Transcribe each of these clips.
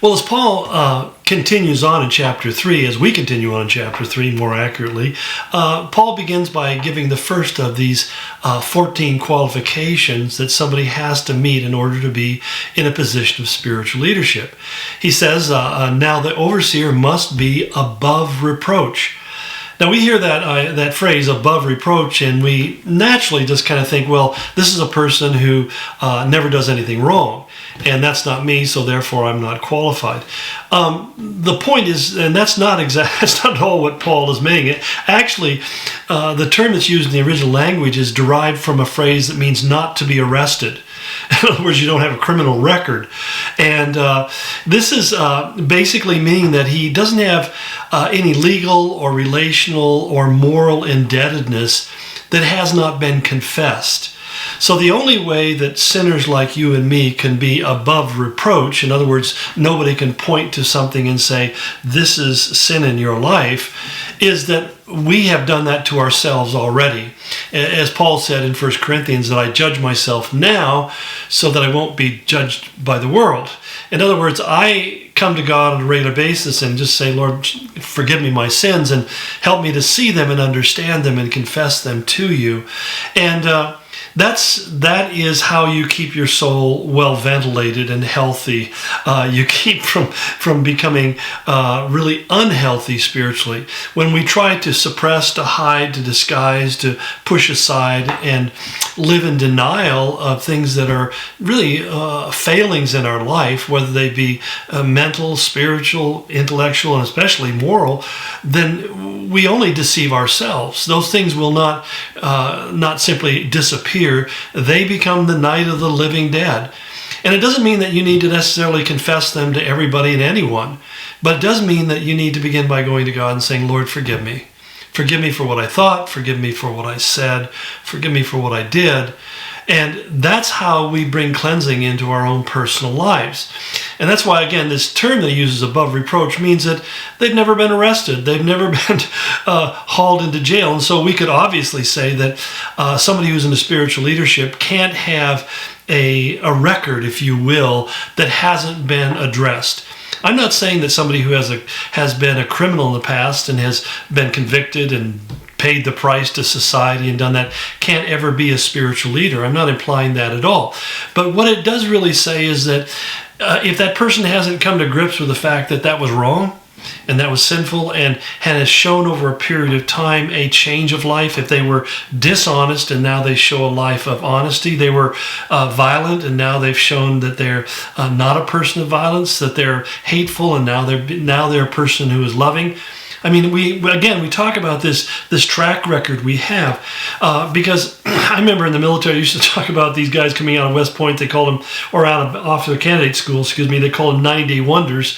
Well, as Paul continues on in chapter 3, as we continue on in chapter 3 more accurately, Paul begins by giving the first of these 14 qualifications that somebody has to meet in order to be in a position of spiritual leadership. He says, now the overseer must be above reproach. Now we hear that phrase, above reproach, and we naturally just kind of think, well, this is a person who never does anything wrong. And that's not me, so therefore I'm not qualified. The point is, and that's not at all what Paul is meaning. Actually, the term that's used in the original language is derived from a phrase that means not to be arrested. In other words, you don't have a criminal record. And this is basically meaning that he doesn't have any legal or relational or moral indebtedness that has not been confessed. So the only way that sinners like you and me can be above reproach, in other words, nobody can point to something and say, this is sin in your life, is that we have done that to ourselves already. As Paul said in 1 Corinthians, that I judge myself now so that I won't be judged by the world. In other words, I come to God on a regular basis and just say, Lord, forgive me my sins and help me to see them and understand them and confess them to you. And that is how you keep your soul well ventilated and healthy. You keep from becoming really unhealthy spiritually. When we try to suppress, to hide, to disguise, to push aside, and live in denial of things that are really failings in our life, whether they be mental, spiritual, intellectual, and especially moral, then we only deceive ourselves. Those things will not simply disappear. They become the night of the living dead. And it doesn't mean that you need to necessarily confess them to everybody and anyone, but it does mean that you need to begin by going to God and saying, Lord, forgive me. Forgive me for what I thought. Forgive me for what I said. Forgive me for what I did. And that's how we bring cleansing into our own personal lives. And that's why, again, this term they use, above reproach, means that they've never been arrested. They've never been hauled into jail. And so we could obviously say that somebody who's in a spiritual leadership can't have a record, if you will, that hasn't been addressed. I'm not saying that somebody who has been a criminal in the past and has been convicted and paid the price to society and done that can't ever be a spiritual leader. I'm not implying that at all. But what it does really say is that if that person hasn't come to grips with the fact that that was wrong and that was sinful and has shown over a period of time a change of life, if they were dishonest and now they show a life of honesty, they were violent and now they've shown that they're not a person of violence, that they're hateful and now they're a person who is loving. I mean, we talk about this track record we have because I remember in the military, I used to talk about these guys coming out of West Point. They called them, or out of off their candidate school, they called them 90-day wonders.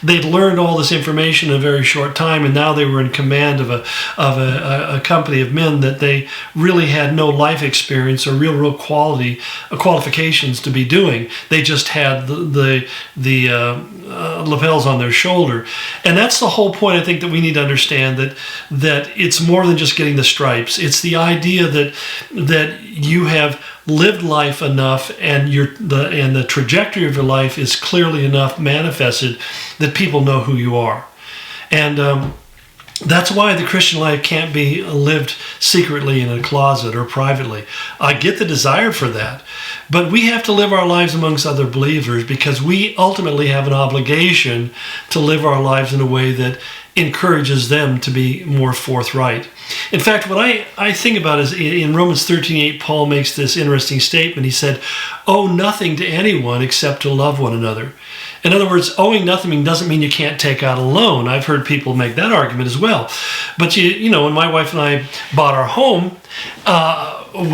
They'd learned all this information in a very short time, and now they were in command of a company of men that they really had no life experience or real qualifications to be doing. They just had the lapels on their shoulder, and that's the whole point. I think that we need to understand that it's more than just getting the stripes. It's the idea that you have lived life enough, and the trajectory of your life is clearly enough manifested that people know who you are, and that's why the Christian life can't be lived secretly in a closet or privately. I get the desire for that, but we have to live our lives amongst other believers because we ultimately have an obligation to live our lives in a way that encourages them to be more forthright. In fact, what I think about is in Romans 13:8, Paul makes this interesting statement. He said, owe nothing to anyone except to love one another. In other words, owing nothing doesn't mean you can't take out a loan. I've heard people make that argument as well. But when my wife and I bought our home,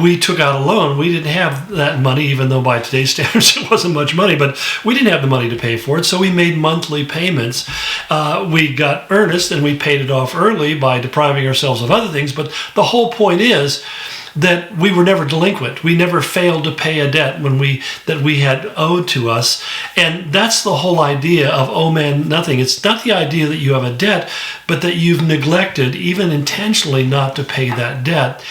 we took out a loan. We didn't have that money, even though by today's standards it wasn't much money, but we didn't have the money to pay for it, so we made monthly payments. We got earnest and we paid it off early by depriving ourselves of other things, but the whole point is that we were never delinquent. We never failed to pay a debt that we had owed to us. And that's the whole idea of owe man nothing. It's not the idea that you have a debt, but that you've neglected, even intentionally, not to pay that debt.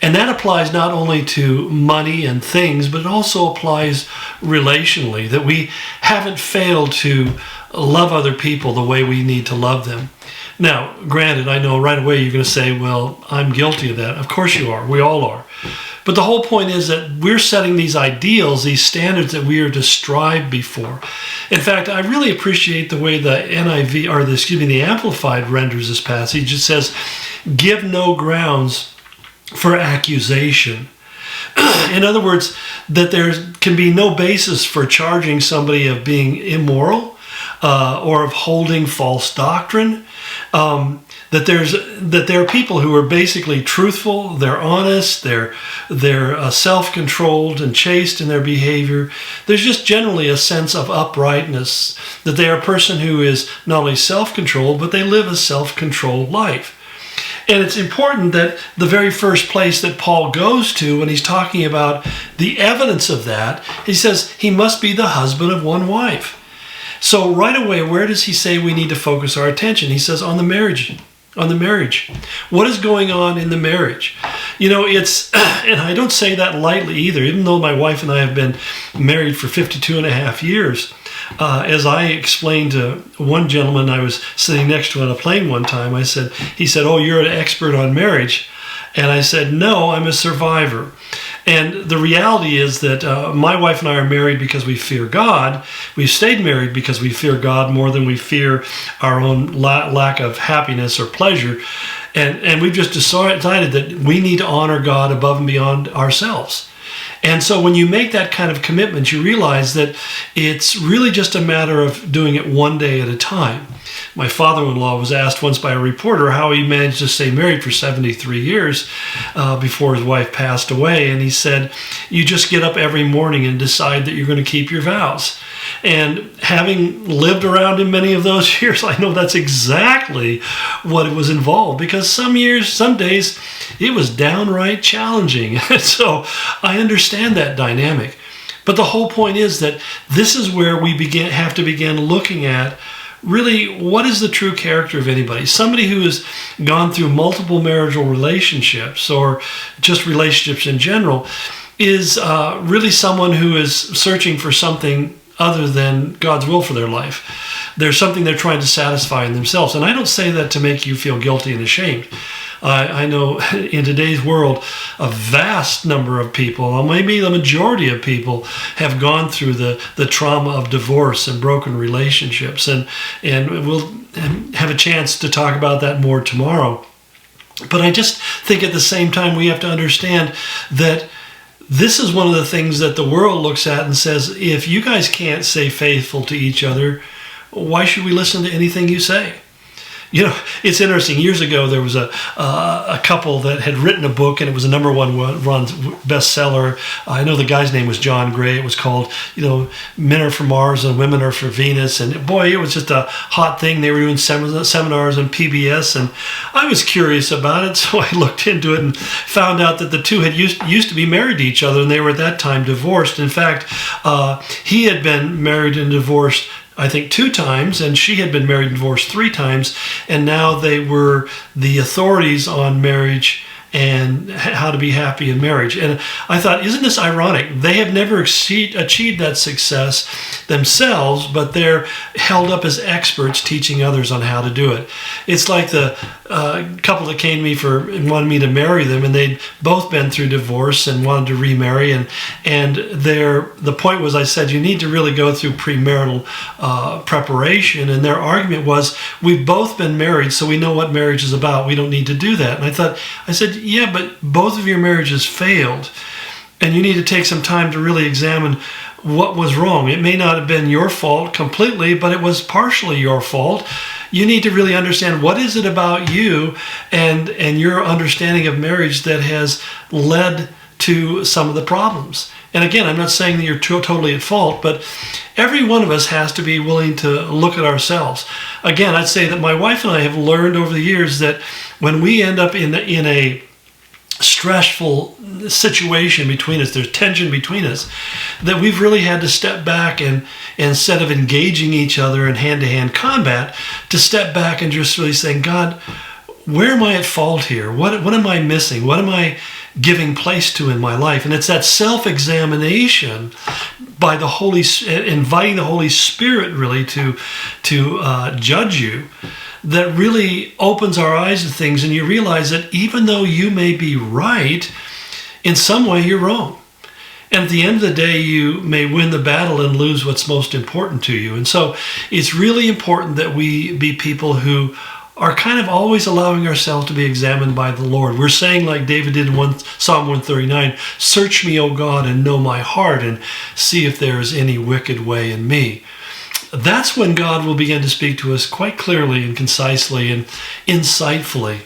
And that applies not only to money and things, but it also applies relationally, that we haven't failed to love other people the way we need to love them. Now, granted, I know right away you're going to say, well, I'm guilty of that. Of course you are. We all are. But the whole point is that we're setting these ideals, these standards that we are to strive before. In fact, I really appreciate the way the NIV, or the Amplified renders this passage. It says, give no grounds for accusation. In other words, that there can be no basis for charging somebody of being immoral or of holding false doctrine. That there are people who are basically truthful, they're honest, they're self-controlled and chaste in their behavior. There's just generally a sense of uprightness, that they are a person who is not only self-controlled, but they live a self-controlled life. And it's important that the very first place that Paul goes to when he's talking about the evidence of that, he says he must be the husband of one wife. So right away, where does he say we need to focus our attention? He says on the marriage. What is going on in the marriage? It's, and I don't say that lightly either, even though my wife and I have been married for 52 and a half years. As I explained to one gentleman I was sitting next to on a plane one time, he said, oh, you're an expert on marriage. And I said, no, I'm a survivor. And the reality is that my wife and I are married because we fear God. We've stayed married because we fear God more than we fear our own lack of happiness or pleasure. And we've just decided that we need to honor God above and beyond ourselves. And so when you make that kind of commitment, you realize that it's really just a matter of doing it one day at a time. My father-in-law was asked once by a reporter how he managed to stay married for 73 years before his wife passed away. And he said, you just get up every morning and decide that you're going to keep your vows. And having lived around in many of those years, I know that's exactly what it was involved, because some days it was downright challenging. So I understand that dynamic. But the whole point is that this is where we have to begin looking at really what is the true character of anybody. Somebody who has gone through multiple marital relationships or just relationships in general is really someone who is searching for something other than God's will for their life. There's something they're trying to satisfy in themselves. And I don't say that to make you feel guilty and ashamed. I know in today's world, a vast number of people, or maybe the majority of people, have gone through the trauma of divorce and broken relationships. And we'll have a chance to talk about that more tomorrow. But I just think at the same time we have to understand that this is one of the things that the world looks at and says, if you guys can't stay faithful to each other, why should we listen to anything you say? It's interesting. Years ago, there was a couple that had written a book, and it was a number one bestseller. I know the guy's name was John Gray. It was called, Men Are for Mars and Women Are for Venus. And boy, it was just a hot thing. They were doing seminars on PBS, and I was curious about it, so I looked into it and found out that the two had used to be married to each other, and they were at that time divorced. In fact, he had been married and divorced I think 2 times, and she had been married and divorced 3 times, and now they were the authorities on marriage and how to be happy in marriage. And I thought, isn't this ironic? They have never achieved that success themselves, but they're held up as experts teaching others on how to do it. It's like the couple that came to me and wanted me to marry them, and they'd both been through divorce and wanted to remarry. And the point was, I said, you need to really go through premarital preparation. And their argument was, we've both been married, so we know what marriage is about. We don't need to do that. And I said, yeah, but both of your marriages failed, and you need to take some time to really examine what was wrong. It may not have been your fault completely, but it was partially your fault. You need to really understand what is it about you and your understanding of marriage that has led to some of the problems. And again, I'm not saying that you're totally at fault, but every one of us has to be willing to look at ourselves. Again, I'd say that my wife and I have learned over the years that when we end up in a stressful situation between us, there's tension between us, that we've really had to step back and instead of engaging each other in hand-to-hand combat, to step back and just really saying, God, where am I at fault here? What am I missing? What am I giving place to in my life? And it's that self-examination by inviting the Holy Spirit really to judge you, that really opens our eyes to things, and you realize that even though you may be right, in some way you're wrong. And at the end of the day, you may win the battle and lose what's most important to you. And so it's really important that we be people who are kind of always allowing ourselves to be examined by the Lord. We're saying, like David did in Psalm 139, search me, O God, and know my heart, and see if there is any wicked way in me. That's when God will begin to speak to us quite clearly and concisely and insightfully.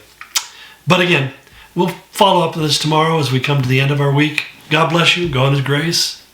But again, we'll follow up with this tomorrow as we come to the end of our week. God bless you. Go in His grace.